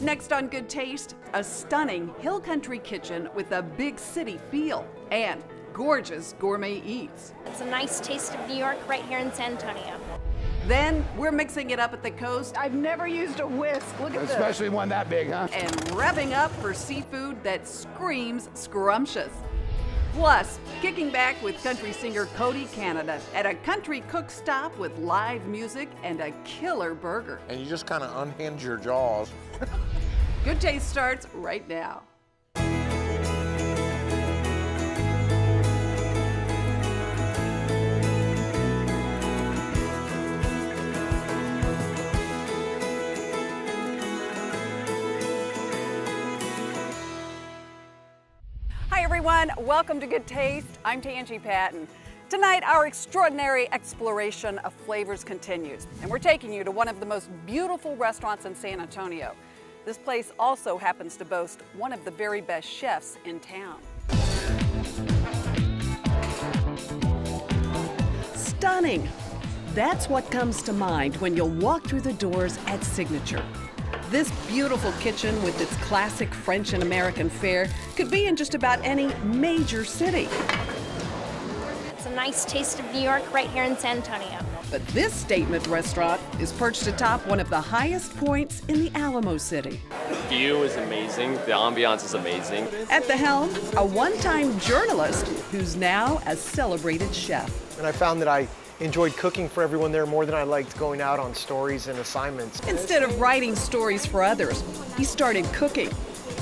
Next on Good Taste, a stunning hill country kitchen with a big city feel and gorgeous gourmet eats. It's a nice taste of New York right here in San Antonio. Then we're mixing it up at the coast. I've never used a whisk. Look at this. Especially one that big, huh? And revving up for seafood that screams scrumptious. Plus, kicking back with country singer Cody Canada at a country cook stop with live music and a killer burger. And you just kind of unhinge your jaws. Good Taste starts right now. Hi everyone, welcome to Good Taste. I'm Tanji Patton. Tonight, our extraordinary exploration of flavors continues, and we're taking you to one of the most beautiful restaurants in San Antonio. This place also happens to boast one of the very best chefs in town. Stunning! That's what comes to mind when you'll walk through the doors at Signature. This beautiful kitchen with its classic French and American fare could be in just about any major city. It's a nice taste of New York right here in San Antonio. But this statement restaurant is perched atop one of the highest points in the Alamo City. The view is amazing, the ambiance is amazing. At the helm, a one-time journalist who's now a celebrated chef. And I found that I enjoyed cooking for everyone there more than I liked going out on stories and assignments. Instead of writing stories for others, he started cooking.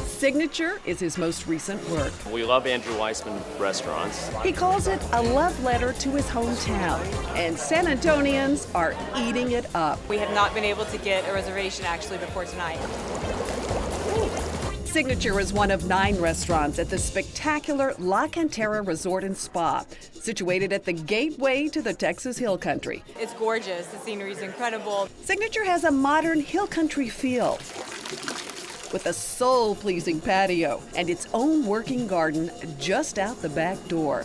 Signature is his most recent work. We love Andrew Weissman restaurants. He calls it a love letter to his hometown, and San Antonians are eating it up. We have not been able to get a reservation actually before tonight. Signature is one of 9 restaurants at the spectacular La Cantera Resort and Spa, situated at the gateway to the Texas Hill Country. It's gorgeous. The scenery is incredible. Signature has a modern hill country feel, with a soul-pleasing patio and its own working garden just out the back door.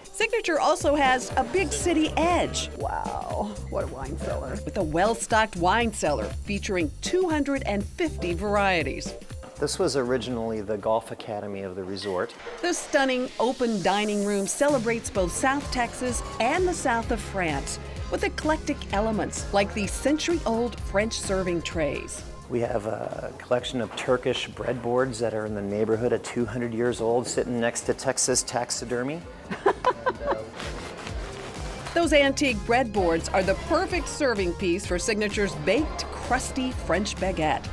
Signature also has a big city edge. Wow, what a wine cellar. With a well-stocked wine cellar featuring 250 varieties. This was originally the golf academy of the resort. This stunning open dining room celebrates both South Texas and the south of France with eclectic elements like these century-old French serving trays. We have a collection of Turkish breadboards that are in the neighborhood of 200 years old, sitting next to Texas taxidermy. Those antique breadboards are the perfect serving piece for Signature's baked, crusty French baguette.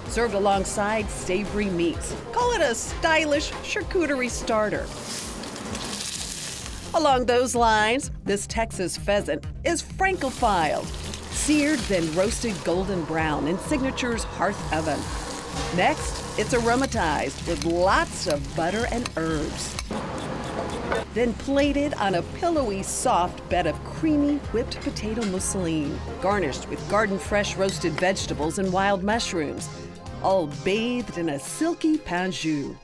Served alongside savory meats. Call it a stylish charcuterie starter. Along those lines, this Texas pheasant is Francophiled, seared then roasted golden brown in Signature's hearth oven. Next, it's aromatized with lots of butter and herbs. Then plated on a pillowy, soft bed of creamy whipped potato mousseline, garnished with garden fresh roasted vegetables and wild mushrooms, all bathed in a silky pain jus.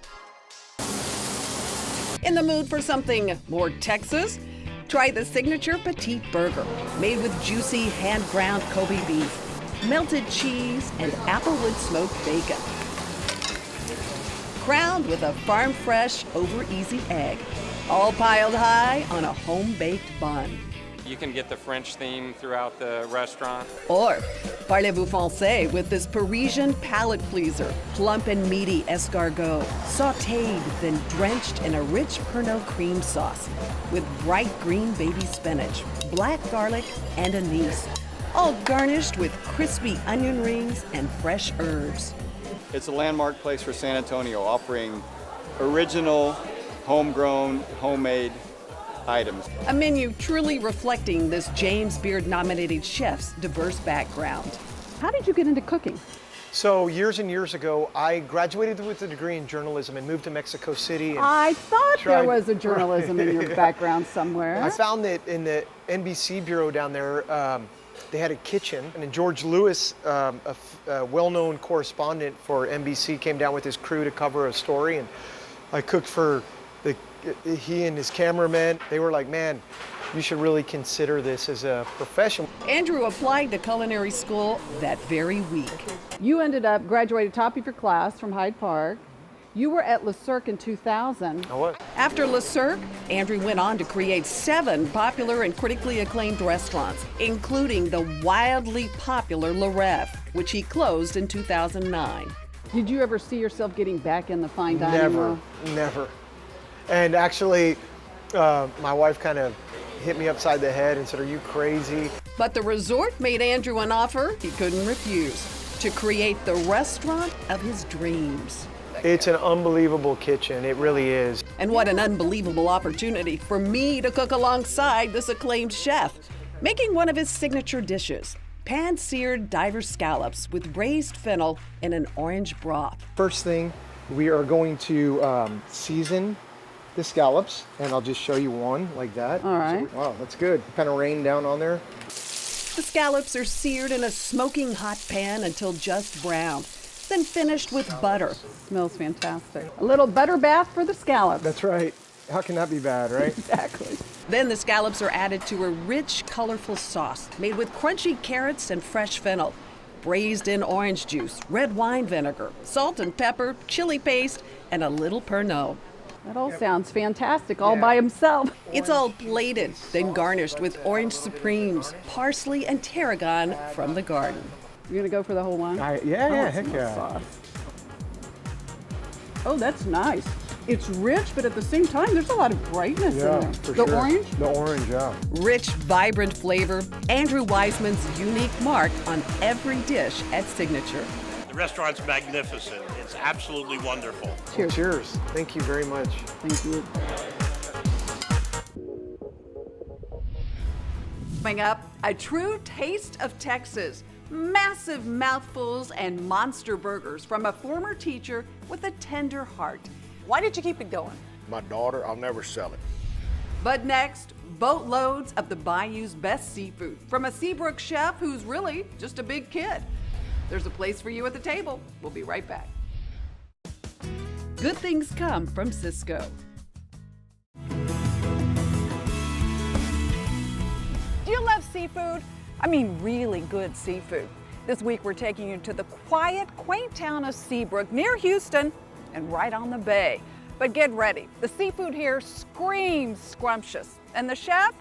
In the mood for something more Texas? Try the Signature Petite Burger, made with juicy hand-ground Kobe beef, melted cheese, and applewood smoked bacon. Crowned with a farm-fresh, over-easy egg, all piled high on a home-baked bun. You can get the French theme throughout the restaurant. Or parlez-vous français with this Parisian palate pleaser, plump and meaty escargot, sautéed then drenched in a rich Pernod cream sauce with bright green baby spinach, black garlic, and anise, all garnished with crispy onion rings and fresh herbs. It's a landmark place for San Antonio, offering original, homegrown, homemade items. A menu truly reflecting this James Beard-nominated chef's diverse background. How did you get into cooking? So years and years ago, I graduated with a degree in journalism and moved to Mexico City. And I thought there was a journalism in your background somewhere. I found that in the NBC bureau down there, they had a kitchen, and then George Lewis, a well-known correspondent for NBC, came down with his crew to cover a story, and I cooked for he and his cameraman. They were like, man, you should really consider this as a profession. Andrew applied to culinary school that very week. You ended up graduated top of your class from Hyde Park. You were at Le Cirque in 2000. I was. After Le Cirque, Andrew went on to create 7 popular and critically acclaimed restaurants, including the wildly popular Le Rêve, which he closed in 2009. Did you ever see yourself getting back in the fine dining world? Never. And actually, my wife kind of hit me upside the head and said, "Are you crazy?" But the resort made Andrew an offer he couldn't refuse, to create the restaurant of his dreams. It's an unbelievable kitchen, it really is. And what an unbelievable opportunity for me to cook alongside this acclaimed chef, making one of his signature dishes, pan-seared diver scallops with braised fennel in an orange broth. First thing, we are going to season the scallops, and I'll just show you one like that. All right. So, wow, that's good. Kind of rain down on there. The scallops are seared in a smoking hot pan until just brown, then finished with butter. Smells fantastic. A little butter bath for the scallops. That's right. How can that be bad, right? Exactly. Then the scallops are added to a rich, colorful sauce made with crunchy carrots and fresh fennel, braised in orange juice, red wine vinegar, salt and pepper, chili paste, and a little Pernod. That all sounds fantastic all by himself. It's all plated, then garnished with orange supremes, parsley, and tarragon from the garden. You're gonna go for the whole one? Yeah, it heck smells yeah. sauce. Oh, that's nice. It's rich, but at the same time, there's a lot of brightness in there. For The sure. orange? The orange, yeah. Rich, vibrant flavor, Andrew Wiseman's unique mark on every dish at Signature. The restaurant's magnificent. It's absolutely wonderful. Cheers. Cheers. Thank you very much. Thank you. Coming up, a true taste of Texas. Massive mouthfuls and monster burgers from a former teacher with a tender heart. Why did you keep it going? My daughter, I'll never sell it. But next, boatloads of the Bayou's best seafood from a Seabrook chef who's really just a big kid. There's a place for you at the table. We'll be right back. Good things come from Cisco. Do you love seafood? I mean, really good seafood. This week we're taking you to the quiet, quaint town of Seabrook near Houston and right on the bay. But get ready, the seafood here screams scrumptious. And the chef,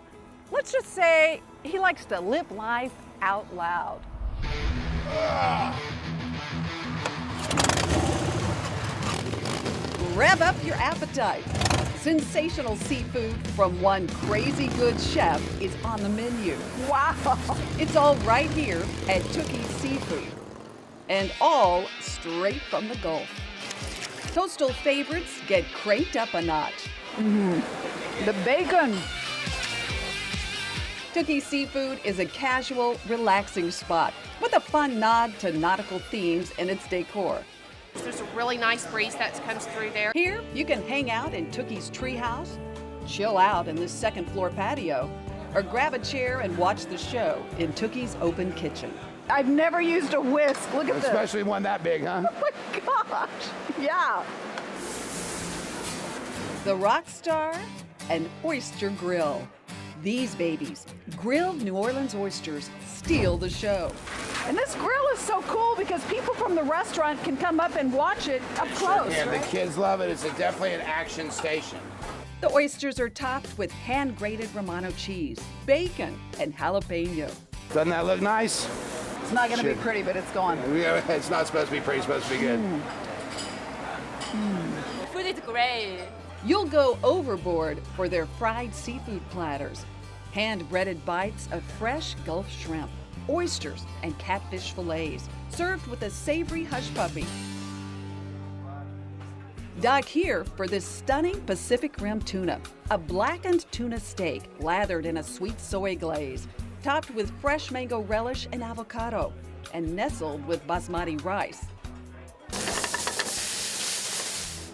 let's just say he likes to live life out loud. Rev up your appetite. Sensational seafood from one crazy good chef is on the menu. Wow! It's all right here at Tookies Seafood. And all straight from the Gulf. Coastal favorites get cranked up a notch. The bacon. Tookies Seafood is a casual, relaxing spot with a fun nod to nautical themes in its decor. There's a really nice breeze that comes through there. Here, you can hang out in Tookies Treehouse, chill out in this second floor patio, or grab a chair and watch the show in Tookies Open Kitchen. I've never used a whisk. Look at this. Especially one that big, huh? Oh my gosh. Yeah. The Rockstar and Oyster Grill. These babies, grilled New Orleans oysters, steal the show. And this grill is so cool because people from the restaurant can come up and watch it up close. Yeah, right? the kids love it. It's definitely an action station. The oysters are topped with hand-grated Romano cheese, bacon, and jalapeno. Doesn't that look nice? It's not going to be pretty, but it's going. It's not supposed to be pretty, it's supposed to be good. Food is great. You'll go overboard for their fried seafood platters, hand-breaded bites of fresh Gulf shrimp, oysters, and catfish fillets, served with a savory hush puppy. Dock here for this stunning Pacific Rim tuna, a blackened tuna steak lathered in a sweet soy glaze, topped with fresh mango relish and avocado, and nestled with basmati rice.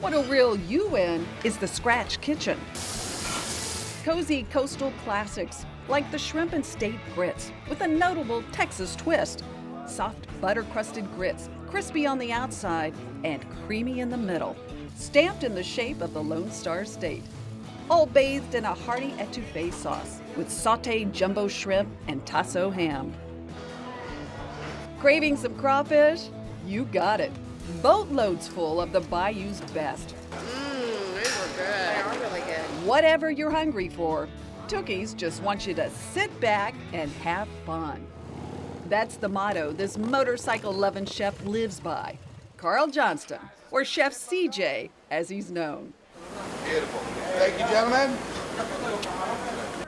What'll reel you in is the Scratch Kitchen. Cozy coastal classics like the shrimp and steak grits with a notable Texas twist. Soft butter-crusted grits, crispy on the outside and creamy in the middle, stamped in the shape of the Lone Star State. All bathed in a hearty etouffee sauce with sautéed jumbo shrimp and tasso ham. Craving some crawfish? You got it. Boatloads full of the Bayou's best. These were good. They are really good. Whatever you're hungry for, Tookies just wants you to sit back and have fun. That's the motto this motorcycle-loving chef lives by. Carl Johnston, or Chef CJ, as he's known. Beautiful. Thank you, gentlemen.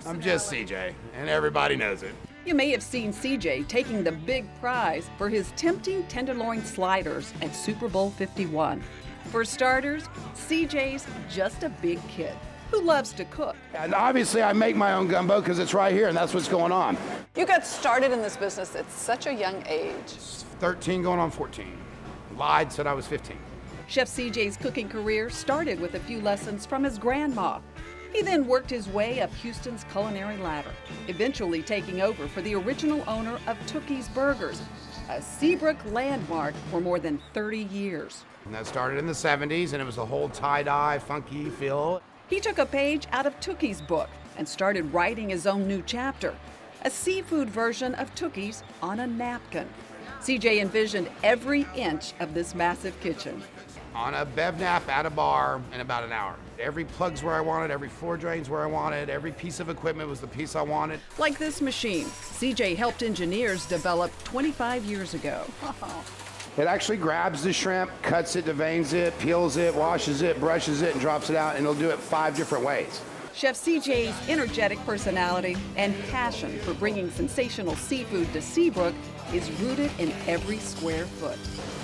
I'm just CJ, and everybody knows it. You may have seen CJ taking the big prize for his tempting tenderloin sliders at Super Bowl 51. For starters, CJ's just a big kid who loves to cook. And obviously, I make my own gumbo because it's right here, and that's what's going on. You got started in this business at such a young age. 13 going on 14. Lied, said I was 15. Chef CJ's cooking career started with a few lessons from his grandma. He then worked his way up Houston's culinary ladder, eventually taking over for the original owner of Tookies Burgers, a Seabrook landmark for more than 30 years. And that started in the 70s, and it was a whole tie-dye, funky feel. He took a page out of Tookies' book and started writing his own new chapter, a seafood version of Tookies on a napkin. CJ envisioned every inch of this massive kitchen. On a bev nap at a bar in about an hour. Every plug's where I wanted, every floor drain's where I wanted, every piece of equipment was the piece I wanted. Like this machine, CJ helped engineers develop 25 years ago. It actually grabs the shrimp, cuts it, deveins it, peels it, washes it, brushes it, and drops it out, and it'll do it 5 different ways. Chef CJ's energetic personality and passion for bringing sensational seafood to Seabrook is rooted in every square foot.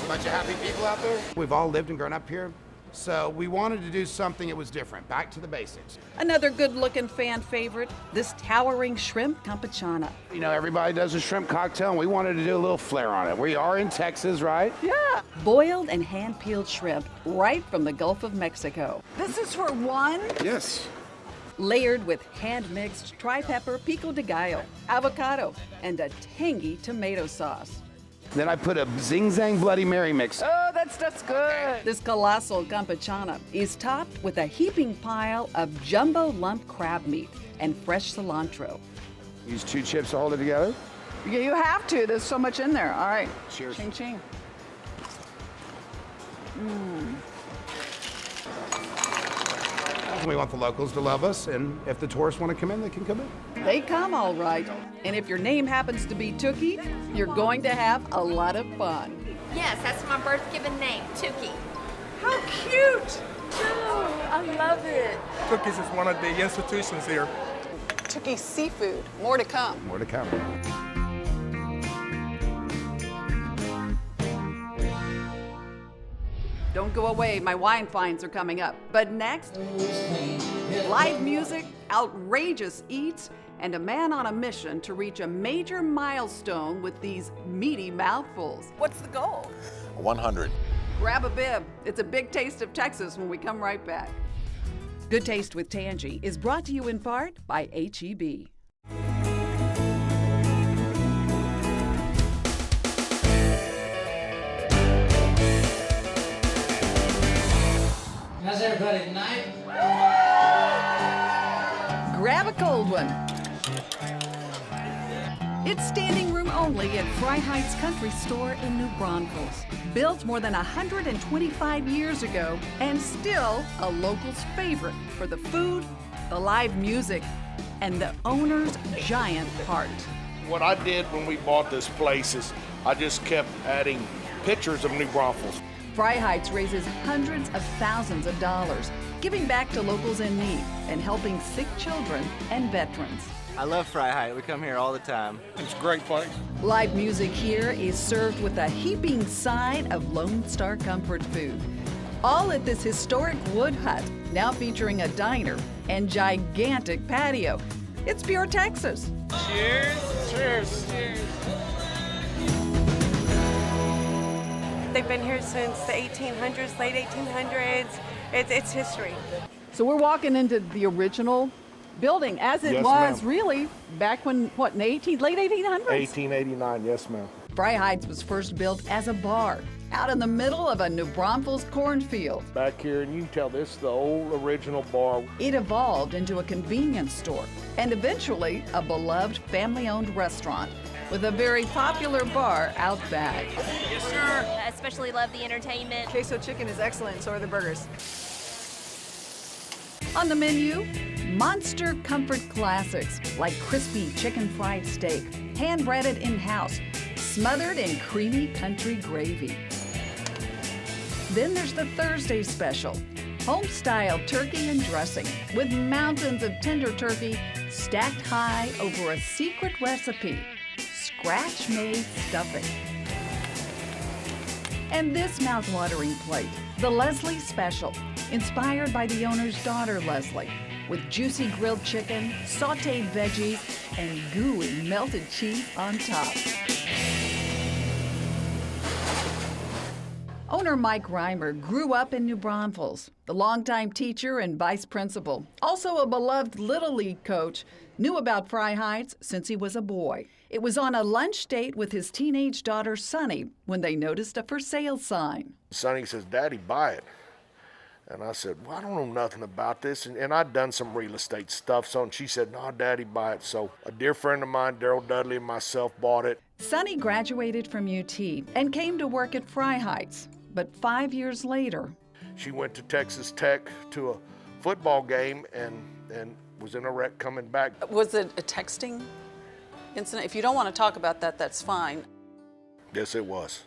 A bunch of happy people out there. We've all lived and grown up here, so we wanted to do something that was different, back to the basics. Another good-looking fan favorite, this towering shrimp campechana. You know, everybody does a shrimp cocktail, and we wanted to do a little flair on it. We are in Texas, right? Yeah. Boiled and hand-peeled shrimp right from the Gulf of Mexico. This is for one? Yes. Layered with hand-mixed tri-pepper pico de gallo, avocado, and a tangy tomato sauce. Then I put a Zing Zang Bloody Mary mix. Oh, that stuff's good. This colossal campechana is topped with a heaping pile of jumbo lump crab meat and fresh cilantro. Use 2 chips to hold it together. Yeah, you have to. There's so much in there. All right. Cheers. Ching, ching. We want the locals to love us, and if the tourists want to come in, they can come in. They come all right. And if your name happens to be Tookie, you're going to have a lot of fun. Yes, that's my birth given name, Tookie. How cute! Oh, I love it. Tookies is one of the institutions here. Tookie seafood. More to come. More to come. Don't go away, my wine finds are coming up. But next, live music, outrageous eats, and a man on a mission to reach a major milestone with these meaty mouthfuls. What's the goal? 100. Grab a bib. It's a big taste of Texas when we come right back. Good Taste with Tanji is brought to you in part by H-E-B. How's everybody tonight? Grab a cold one. It's standing room only at Freiheit's Country Store in New Braunfels. Built more than 125 years ago and still a local's favorite for the food, the live music, and the owner's giant heart. What I did when we bought this place is I just kept adding pictures of New Braunfels. Freiheit raises hundreds of thousands of dollars, giving back to locals in need and helping sick children and veterans. I love Freiheit. We come here all the time. It's a great place. Live music here is served with a heaping side of Lone Star comfort food. All at this historic wood hut, now featuring a diner and gigantic patio. It's pure Texas. Cheers. Cheers. Cheers. They've been here since the 1800s, late 1800s. It's history. So we're walking into the original building as it Yes, was ma'am. really back when, what, in the late 1800s? 1889, yes, ma'am. Freiheit's was first built as a bar, out in the middle of a New Braunfels cornfield. Back here, and you can tell this is the old original bar. It evolved into a convenience store and eventually a beloved family-owned restaurant with a very popular bar out back. Yes, sir. I especially love the entertainment. Queso chicken is excellent, so are the burgers. On the menu, monster comfort classics like crispy chicken fried steak, hand-breaded in-house, smothered in creamy country gravy. Then there's the Thursday special, home-style turkey and dressing with mountains of tender turkey stacked high over a secret recipe, scratch-made stuffing. And this mouth-watering plate, the Leslie Special, inspired by the owner's daughter, Leslie, with juicy grilled chicken, sautéed veggies, and gooey melted cheese on top. Owner Mike Reimer grew up in New Braunfels. The longtime teacher and vice principal, also a beloved Little League coach, knew about Freiheit since he was a boy. It was on a lunch date with his teenage daughter, Sonny, when they noticed a for sale sign. Sonny says, "Daddy, buy it." And I said, "Well, I don't know nothing about this." And I'd done some real estate stuff. So and she said, "No, Daddy, buy it." So a dear friend of mine, Daryl Dudley, and myself bought it. Sonny graduated from UT and came to work at Freiheit. But 5 years later, she went to Texas Tech to a football game and was in a wreck coming back. Was it a texting incident? If you don't want to talk about that, that's fine. Yes, it was.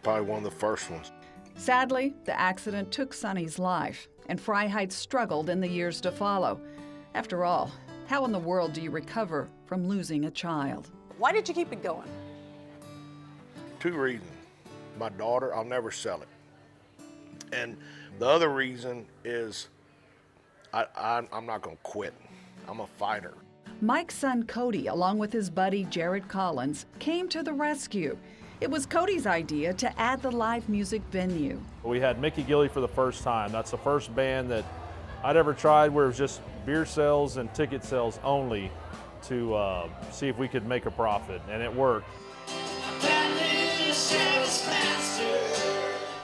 Probably one of the first ones. Sadly, the accident took Sonny's life, and Freiheit struggled in the years to follow. After all, how in the world do you recover from losing a child? Why did you keep it going? 2 reasons. My daughter, I'll never sell it. And the other reason is I'm not going to quit. I'm a fighter. Mike's son Cody, along with his buddy Jared Collins, came to the rescue. It was Cody's idea to add the live music venue. We had Mickey Gilley for the first time. That's the first band that I'd ever tried where it was just beer sales and ticket sales only to see if we could make a profit, and it worked.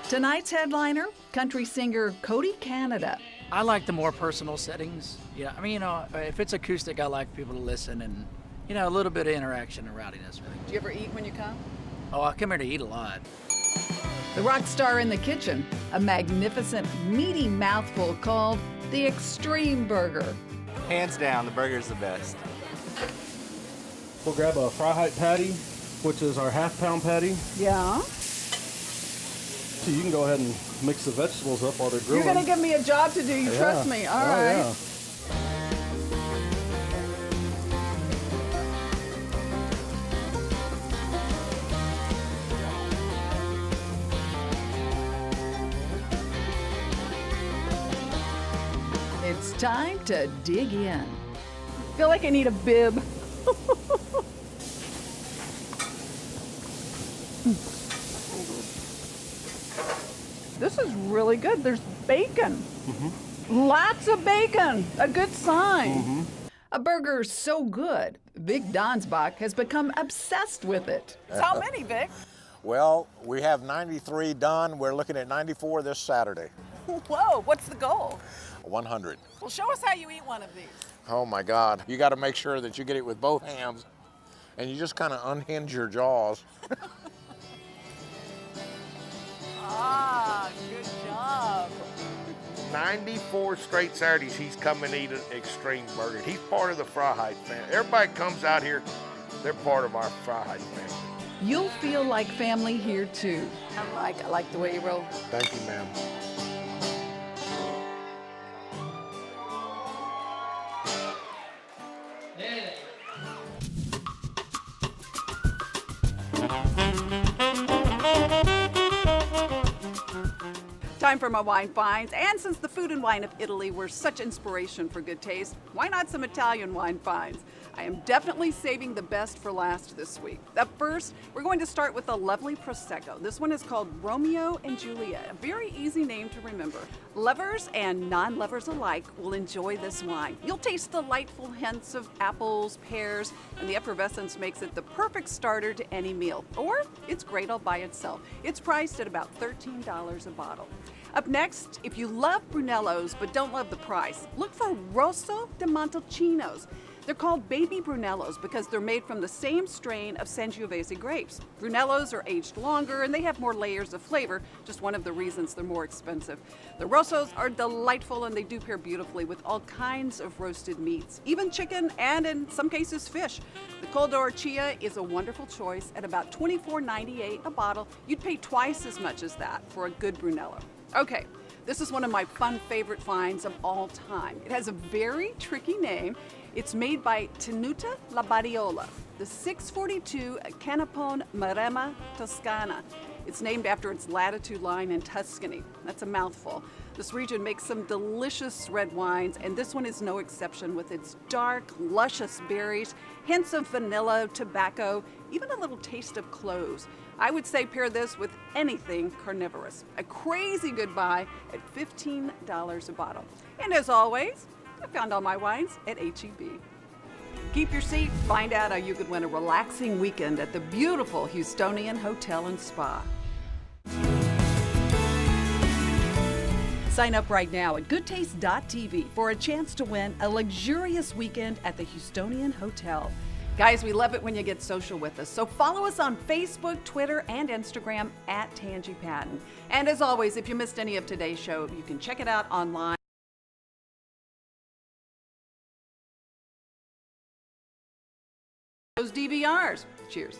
Tonight's headliner, country singer Cody Canada. I like the more personal settings. Yeah, I mean, if it's acoustic, I like people to listen and, a little bit of interaction and rowdiness. Do you ever eat when you come? Oh, I come here to eat a lot. The rock star in the kitchen, a magnificent, meaty mouthful called the Extreme Burger. Hands down, the burger's the best. We'll grab a Freiheit patty, which is our half-pound patty. Yeah. So you can go ahead and mix the vegetables up while they're grilling. You're going to give me a job to do, you trust me. All right. Yeah. It's time to dig in. I feel like I need a bib. This is really good. There's bacon. Lots of bacon. A good sign. A burger so good, Vic Donsbach has become obsessed with it. How many, Vic? Well, we have 93 done. We're looking at 94 this Saturday. Whoa, what's the goal? 100. Well, show us how you eat one of these. Oh my God. You got to make sure that you get it with both hands and you just kind of unhinge your jaws. Ah, good job. 94 straight Saturdays he's coming to eat an Extreme Burger. He's part of the Freiheit family. Everybody comes out here, they're part of our Freiheit family. You'll feel like family here too. I like the way you roll. Thank you, ma'am. Time for my wine finds. And since the food and wine of Italy were such inspiration for Good Taste, why not some Italian wine finds? I am definitely saving the best for last this week. Up first, we're going to start with a lovely Prosecco. This one is called Romeo and Juliet, a very easy name to remember. Lovers and non-lovers alike will enjoy this wine. You'll taste delightful hints of apples, pears, and the effervescence makes it the perfect starter to any meal. Or it's great all by itself. It's priced at about $13 a bottle. Up next, if you love Brunellos but don't love the price, look for Rosso di Montalcino's. They're called baby Brunellos because they're made from the same strain of Sangiovese grapes. Brunellos are aged longer and they have more layers of flavor, just one of the reasons they're more expensive. The Rossos are delightful and they do pair beautifully with all kinds of roasted meats, even chicken and in some cases fish. The Col d'Orcia is a wonderful choice at about $24.98 a bottle. You'd pay twice as much as that for a good Brunello. Okay, this is one of my fun favorite finds of all time. It has a very tricky name. It's made by Tenuta La Badiola, the 642 Canapone Maremma Toscana. It's named after its latitude line in Tuscany. That's a mouthful. This region makes some delicious red wines, and this one is no exception with its dark, luscious berries, hints of vanilla, tobacco, even a little taste of cloves. I would say pair this with anything carnivorous. A crazy good buy at $15 a bottle. And as always, I found all my wines at H-E-B. Keep your seat. Find out how you could win a relaxing weekend at the beautiful Houstonian Hotel and Spa. Sign up right now at goodtaste.tv for a chance to win a luxurious weekend at the Houstonian Hotel. Guys, we love it when you get social with us, so follow us on Facebook, Twitter, and Instagram at Tanji Patton. And as always, if you missed any of today's show, you can check it out online. Those DVRs. Cheers.